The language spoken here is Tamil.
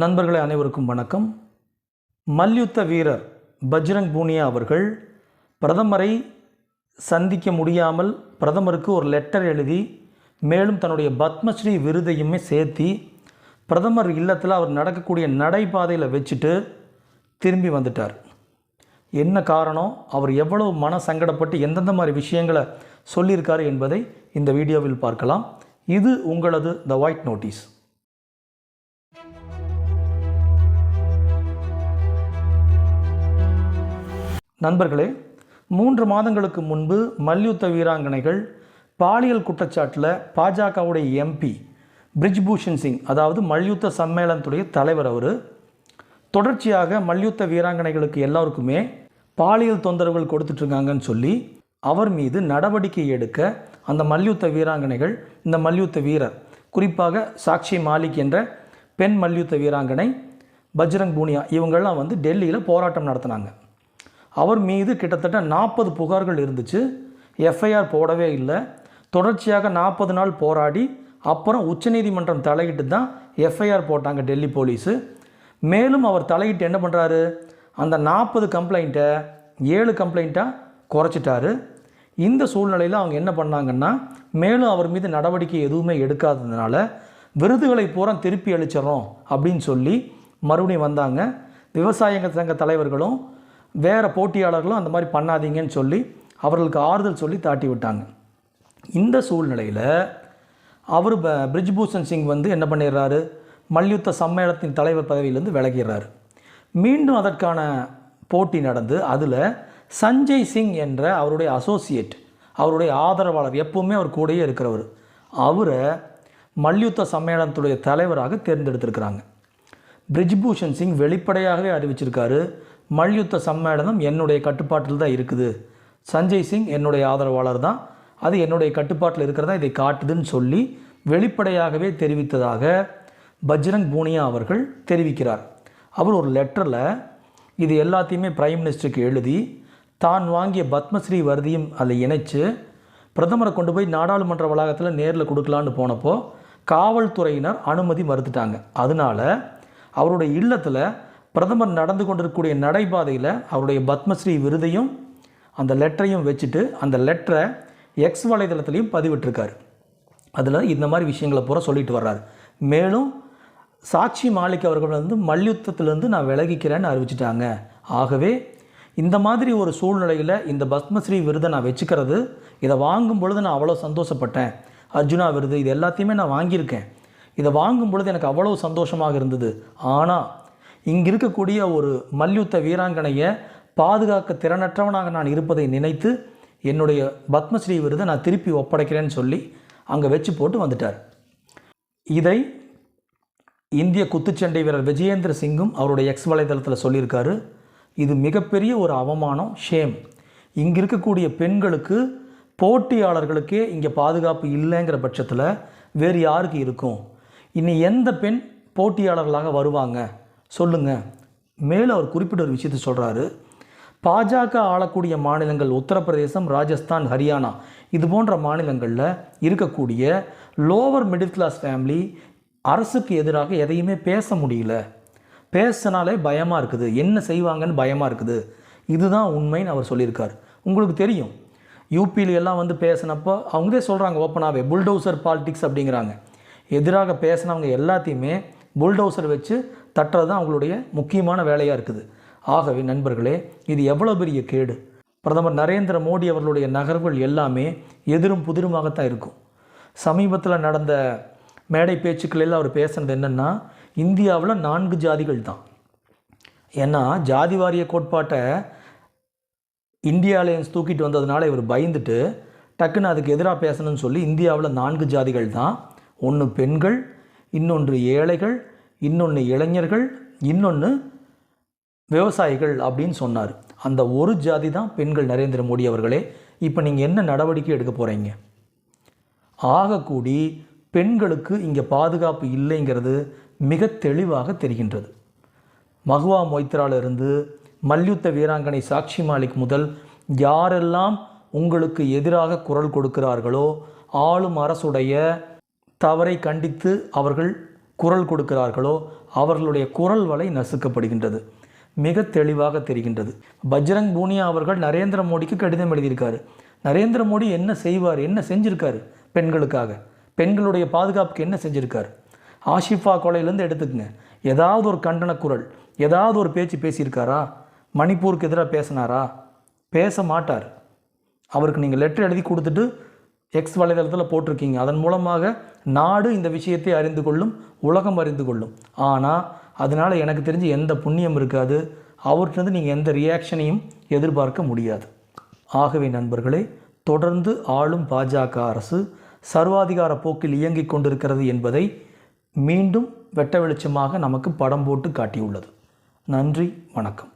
நண்பர்களே அனைவருக்கும் வணக்கம். மல்யுத்த வீரர் பஜ்ரங் பூனியா அவர்கள் பிரதமரை சந்திக்க முடியாமல் பிரதமருக்கு ஒரு லெட்டர் எழுதி மேலும் தன்னுடைய பத்மஸ்ரீ விருதையுமே சேர்த்தி பிரதமர் இல்லத்தில் அவர் நடக்கக்கூடிய நடைபாதையில் வச்சுட்டு திரும்பி வந்துட்டார். என்ன காரணம், அவர் எவ்வளவு மன சங்கடப்பட்டு எந்தெந்த மாதிரி விஷயங்களை சொல்லியிருக்காரு என்பதை இந்த வீடியோவில் பார்க்கலாம். இது உங்களது த ஒயிட் நோட்டீஸ். நண்பர்களே, 3 மாதங்களுக்கு முன்பு மல்யுத்த வீராங்கனைகள் பாலியல் குற்றச்சாட்டில் பாஜகவுடைய எம்பி பிரிஜ்பூஷன் சிங், அதாவது மல்யுத்த சம்மேளனத்துடைய தலைவர், அவர் தொடர்ச்சியாக மல்யுத்த வீராங்கனைகளுக்கு எல்லாருக்குமே பாலியல் தொந்தரவுகள் கொடுத்துட்ருக்காங்கன்னு சொல்லி அவர் மீது நடவடிக்கை எடுக்க அந்த மல்யுத்த வீராங்கனைகள், இந்த மல்யுத்த வீரர், குறிப்பாக சாக்ஷி மாலிக் என்ற பெண் மல்யுத்த வீராங்கனை, பஜ்ரங் பூனியா, இவங்கெல்லாம் டெல்லியில் போராட்டம் நடத்தினாங்க. அவர் மீது கிட்டத்தட்ட 40 புகார்கள் இருந்துச்சு. எஃப்ஐஆர் போடவே இல்லை. தொடர்ச்சியாக 40 நாள் போராடி அப்புறம் உச்சநீதிமன்றம் தலையிட்டு தான் எஃப்ஐஆர் போட்டாங்க டெல்லி போலீஸு. மேலும் அவர் தலையிட்டு என்ன பண்ணுறாரு, அந்த 40 கம்ப்ளைண்ட்டை 7 கம்ப்ளைண்ட்டாக குறைச்சிட்டாரு. இந்த சூழ்நிலையில் அவங்க என்ன பண்ணாங்கன்னா, மேலும் அவர் மீது நடவடிக்கை எதுவுமே எடுக்காததுனால விருதுகளை பூரா திருப்பி அளிச்சிடறோம் அப்படின்னு சொல்லி மறுபடியும் வந்தாங்க. விவசாய சங்க தலைவர்களும் வேறு போட்டியாளர்களும் அந்த மாதிரி பண்ணாதீங்கன்னு சொல்லி அவர்களுக்கு ஆறுதல் சொல்லி தாட்டி விட்டாங்க. இந்த சூழ்நிலையில் அவர் பிரிஜ்பூஷன் சிங் என்ன பண்ணிடுறாரு, மல்யுத்த சம்மேளனத்தின் தலைவர் பதவியிலேருந்து விலகிறார். மீண்டும் அதற்கான போட்டி நடந்து அதில் சஞ்சய் சிங் என்ற அவருடைய அசோசியேட், அவருடைய ஆதரவாளர், எப்பவுமே அவர் கூடயே இருக்கிறவர், அவரை மல்யுத்த சம்மேளனத்துடைய தலைவராக தேர்ந்தெடுத்திருக்கிறாங்க. பிரிஜ்பூஷன் சிங் வெளிப்படையாகவே அறிவிச்சிருக்காரு, மல்யுத்த சம்மேளனம் என்னுடைய கட்டுப்பாட்டில் தான் இருக்குது, சஞ்சய் சிங் என்னுடைய ஆதரவாளர் தான், அது என்னுடைய கட்டுப்பாட்டில் இருக்கிறதா இதை காட்டுதுன்னு சொல்லி வெளிப்படையாகவே தெரிவித்ததாக பஜ்ரங் பூனியா அவர்கள் தெரிவிக்கிறார். அவர் ஒரு லெட்டரில் இது எல்லாத்தையுமே பிரைம் மினிஸ்டருக்கு எழுதி தான் வாங்கிய பத்மஸ்ரீ விருதையும் அதில் இணைச்சு பிரதமரை கொண்டு போய் நாடாளுமன்ற வளாகத்தில் நேரில் கொடுக்கலான்னு போனப்போ காவல்துறையினர் அனுமதி மறுத்துட்டாங்க. அதனால் அவருடைய இல்லத்தில் பிரதமர் நடந்து கொண்டிருக்கக்கூடிய நடைபாதையில் அவருடைய பத்மஸ்ரீ விருதையும் அந்த லெட்டரையும் வச்சுட்டு அந்த லெட்டரை எக்ஸ் வலைதளத்திலையும் பதிவிட்டிருக்காரு. அதில் இந்த மாதிரி விஷயங்களை பூரா சொல்லிட்டு வர்றாரு. மேலும் சாக்ஷி மாலிக் அவர்கள் மல்யுத்தத்திலேருந்து நான் விலகிக்கிறேன்னு அறிவிச்சிட்டாங்க. ஆகவே இந்த மாதிரி ஒரு சூழ்நிலையில் இந்த பத்மஸ்ரீ விருதை நான் வச்சுக்கிறது, இதை வாங்கும் பொழுது நான் அவ்வளோ சந்தோஷப்பட்டேன். அர்ஜுனா விருது இது எல்லாத்தையுமே நான் வாங்கியிருக்கேன். இதை வாங்கும் பொழுது எனக்கு அவ்வளோ சந்தோஷமாக இருந்தது. ஆனால் இங்கே இருக்கக்கூடிய ஒரு மல்யுத்த வீராங்கனையை பாதுகாக்க திறனற்றவனாக நான் இருப்பதை நினைத்து என்னுடைய பத்மஸ்ரீ விருதை நான் திருப்பி ஒப்படைக்கிறேன்னு சொல்லி அங்கே வச்சு போட்டு வந்துட்டார். இதை இந்திய குத்துச்சண்டை வீரர் விஜயேந்திர சிங்கும் அவருடைய எக்ஸ் வலைதளத்தில் சொல்லியிருக்காரு. இது மிகப்பெரிய ஒரு அவமானம், ஷேம். இங்கே இருக்கக்கூடிய பெண்களுக்கு, போட்டியாளர்களுக்கே இங்கே பாதுகாப்பு இல்லைங்கிற பட்சத்தில் வேறு யாருக்கு இருக்கும்? இனி எந்த பெண் போட்டியாளர்களாக வருவாங்க சொல்லுங்கள். மேலும் அவர் குறிப்பிட்ட ஒரு விஷயத்தை சொல்கிறாரு, பாஜக ஆளக்கூடிய மாநிலங்கள் உத்தரப்பிரதேசம், ராஜஸ்தான், ஹரியானா இது போன்ற மாநிலங்களில் இருக்கக்கூடிய லோவர் மிடில் கிளாஸ் ஃபேமிலி அரசுக்கு எதிராக எதையுமே பேச முடியல, பேசினாலே பயமாக இருக்குது, என்ன செய்வாங்கன்னு பயமாக இருக்குது. இதுதான் உண்மைன்னு அவர் சொல்லியிருக்கார். உங்களுக்கு தெரியும், யூபியில் எல்லாம் பேசினப்போ அவங்களே சொல்கிறாங்க ஓப்பனாகவே, புல்டோசர் பாலிடிக்ஸ் அப்படிங்கிறாங்க. எதிராக பேசினவங்க எல்லாத்தையுமே புல்டோசர் வச்சு தட்டுறது தான் அவங்களுடைய முக்கியமான வேலையாக இருக்குது. ஆகவே நண்பர்களே, இது எவ்வளோ பெரிய கேடு. பிரதமர் நரேந்திர மோடி அவர்களுடைய நகர்வுகள் எல்லாமே எதிரும் புதிருமாகத்தான் இருக்கும். சமீபத்தில் நடந்த மேடை பேச்சுக்களில் அவர் பேசுனது என்னென்னா, இந்தியாவில் 4 ஜாதிகள் தான். ஏன்னா ஜாதி வாரிய கோட்பாட்டை இந்தியா அலையன்ஸ் தூக்கிட்டு வந்ததுனால இவர் பயந்துட்டு டக்குன்னு அதுக்கு எதிராக பேசணும்னு சொல்லி இந்தியாவில் 4 ஜாதிகள் தான். ஒன்று பெண்கள், இன்னொன்று ஏழைகள், இன்னொன்று இளைஞர்கள், இன்னொன்று விவசாயிகள் அப்படின்னு சொன்னார். அந்த ஒரு ஜாதி தான் பெண்கள். நரேந்திர மோடி அவர்களே, இப்போ நீங்கள் என்ன நடவடிக்கை எடுக்க போகிறீங்க? ஆகக்கூடி பெண்களுக்கு இங்கே பாதுகாப்பு இல்லைங்கிறது மிக தெளிவாக தெரிகின்றது. மகுவா மொய்த்ராலிருந்து மல்யுத்த வீராங்கனை சாக்ஷி மாலிக் முதல் யாரெல்லாம் உங்களுக்கு எதிராக குரல் கொடுக்கிறார்களோ, ஆளும் அரசுடைய தவறை கண்டித்து அவர்கள் குரல் கொடுக்கிறார்களோ அவர்களுடைய குரல் வலை நசுக்கப்படுகின்றது. மிக தெளிவாக தெரிகின்றது. பஜ்ரங் பூனியா அவர்கள் நரேந்திர மோடிக்கு கடிதம் எழுதியிருக்காரு. நரேந்திர மோடி என்ன செய்வார், என்ன செஞ்சுருக்காரு பெண்களுக்காக, பெண்களுடைய பாதுகாப்புக்கு என்ன செஞ்சுருக்காரு? ஆஷிஃபா கொலையிலேருந்து எடுத்துக்கங்க, ஏதாவது ஒரு கண்டன குரல், ஏதாவது ஒரு பேச்சு பேசியிருக்காரா? மணிப்பூருக்கு எதிராக பேசினாரா? பேச மாட்டார். அவருக்கு நீங்கள் லெட்டர் எழுதி கொடுத்துட்டு எக்ஸ் வலைதளத்தில் போட்டிருக்கீங்க. அதன் மூலமாக நாடு இந்த விஷயத்தை அறிந்து கொள்ளும், உலகம் அறிந்து கொள்ளும். ஆனால் அதனால் எனக்கு தெரிஞ்சு எந்த புண்ணியம் இருக்காது. அவர்கிட்ட நீங்கள் எந்த ரியாக்ஷனையும் எதிர்பார்க்க முடியாது. ஆகவே நண்பர்களே, தொடர்ந்து ஆளும் பாஜக அரசு சர்வாதிகார போக்கில் இயங்கிக் கொண்டிருக்கிறது என்பதை மீண்டும் வெட்ட வெளிச்சமாக நமக்கு படம் போட்டு காட்டியுள்ளது. நன்றி, வணக்கம்.